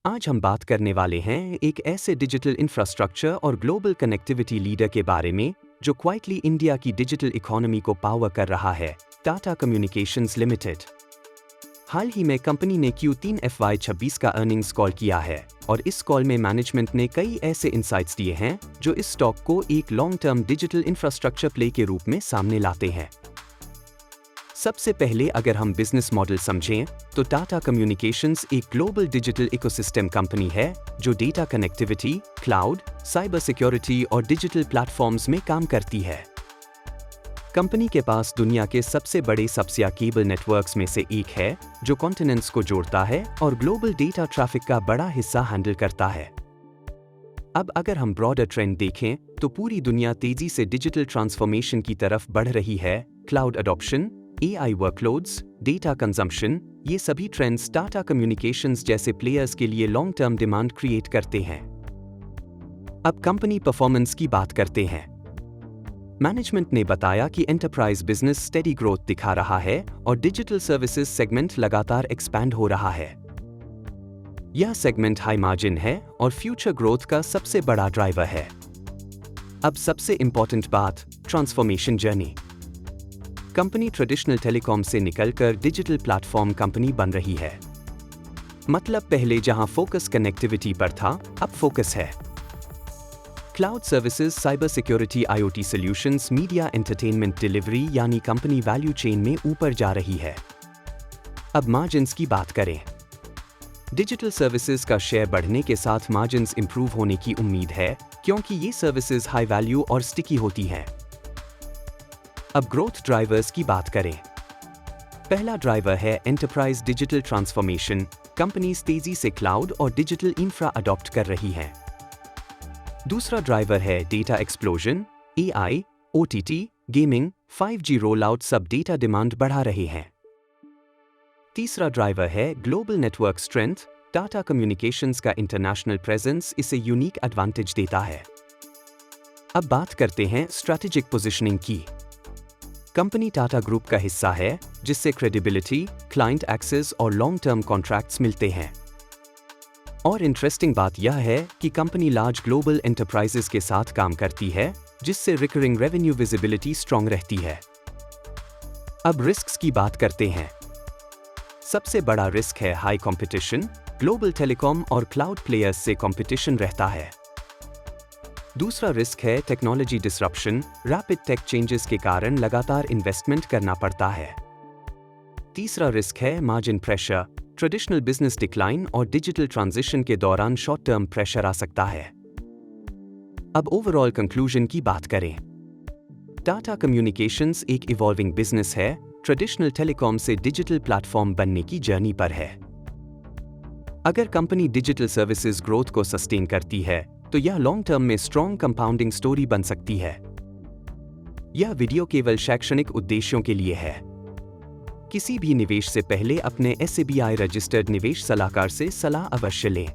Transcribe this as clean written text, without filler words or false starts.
आज हम बात करने वाले हैं एक ऐसे डिजिटल इंफ्रास्ट्रक्चर और ग्लोबल कनेक्टिविटी लीडर के बारे में जो क्वाइटली इंडिया की डिजिटल इकोनॉमी को पावर कर रहा है, टाटा कम्युनिकेशंस लिमिटेड। हाल ही में कंपनी ने Q3 FY26 का अर्निंग्स कॉल किया है और इस कॉल में मैनेजमेंट ने कई ऐसे इंसाइट्स दिए हैं जो इस स्टॉक को एक long term digital infrastructure play के रूप में सामने लाते हैं। सबसे पहले अगर हम बिजनेस मॉडल समझें तो टाटा कम्युनिकेशंस एक ग्लोबल डिजिटल इकोसिस्टम कंपनी है जो data connectivity, cloud, cyber security और डिजिटल प्लेटफॉर्म्स में काम करती है। कंपनी के पास दुनिया के सबसे बड़े सबसिया केबल नेटवर्क्स में से एक है जो कॉन्टिनेंट्स को जोड़ता है और ग्लोबल डेटा ट्रैफिक का बड़ा हिस्सा हैंडल करता है। अब अगर हम ब्रॉडर ट्रेंड देखें तो पूरी दुनिया तेजी से डिजिटल ट्रांसफॉर्मेशन की तरफ बढ़ रही है। Cloud adoption, AI workloads, data consumption, ये सभी ट्रेंड्स टाटा कम्युनिकेशंस जैसे प्लेयर्स के लिए लॉन्ग टर्म डिमांड क्रिएट करते हैं। अब कंपनी परफॉर्मेंस की बात करते हैं। मैनेजमेंट ने बताया कि एंटरप्राइज बिजनेस स्टेडी ग्रोथ दिखा रहा है और डिजिटल सर्विसेज सेगमेंट लगातार एक्सपैंड हो रहा है। यह सेगमेंट हाई मार्जिन है और फ्यूचर ग्रोथ का सबसे बड़ा ड्राइवर है। अब सबसे इंपॉर्टेंट बात, transformation journey. Company traditional telecom से निकलकर डिजिटल प्लेटफॉर्म कंपनी बन रही है। मतलब पहले जहां फोकस कनेक्टिविटी पर था, अब फोकस है cloud services, cyber security, IoT solutions, media entertainment delivery, यानी कंपनी वैल्यू चेन में ऊपर जा रही है। अब मार्जिन्स की बात करें। डिजिटल सर्विसेज का शेयर बढ़ने के साथ मार्जिन्स इंप्रूव होने की उम्मीद है क्योंकि ये सर्विसेज हाई वैल्यू और स्टिकी होती हैं। अब ग्रोथ ड्राइवर्स की बात करें। पहला ड्राइवर है एंटरप्राइज डिजिटल ट्रांसफॉर्मेशन। कंपनीज तेजी से क्लाउड और डिजिटल इंफ्रा अडॉप्ट कर रही हैं। दूसरा ड्राइवर है data explosion. AI, OTT, gaming, 5G roll out सब डेटा डिमांड बढ़ा रहे हैं। तीसरा ड्राइवर है global network strength. Tata communications का इंटरनेशनल प्रेजेंस इसे यूनिक एडवांटेज देता है। अब बात करते हैं स्ट्रैटेजिक पोजिशनिंग की। कंपनी टाटा ग्रुप का हिस्सा है जिससे क्रेडिबिलिटी, क्लाइंट एक्सेस और लॉन्ग टर्म कॉन्ट्रैक्ट्स मिलते हैं। और इंटरेस्टिंग बात यह है कि कंपनी लार्ज ग्लोबल एंटरप्राइजेस के साथ काम करती है जिससे रिकरिंग रेवेन्यू विजिबिलिटी स्ट्रॉन्ग रहती है। अब रिस्क्स की बात करते हैं। सबसे बड़ा रिस्क है हाई कंपटीशन। ग्लोबल टेलीकॉम और क्लाउड प्लेयर्स से कंपटीशन रहता है। दूसरा रिस्क है technology disruption. Rapid tech changes के कारण लगातार इन्वेस्टमेंट करना पड़ता है। तीसरा रिस्क है margin pressure. Traditional business decline और डिजिटल ट्रांजिशन के दौरान शॉर्ट टर्म प्रेशर आ सकता है। अब ओवरऑल कंक्लूजन की बात करें। टाटा कम्युनिकेशंस एक इवॉल्विंग बिजनेस है, ट्रेडिशनल टेलीकॉम से डिजिटल प्लेटफॉर्म बनने की जर्नी पर है। अगर कंपनी डिजिटल सर्विसेज ग्रोथ को सस्टेन करती है तो यह लॉन्ग टर्म में स्ट्रॉन्ग कंपाउंडिंग स्टोरी बन सकती है। यह वीडियो केवल शैक्षणिक उद्देश्यों के लिए है। किसी भी निवेश से पहले अपने SEBI रजिस्टर्ड निवेश सलाहकार से सलाह अवश्य लें।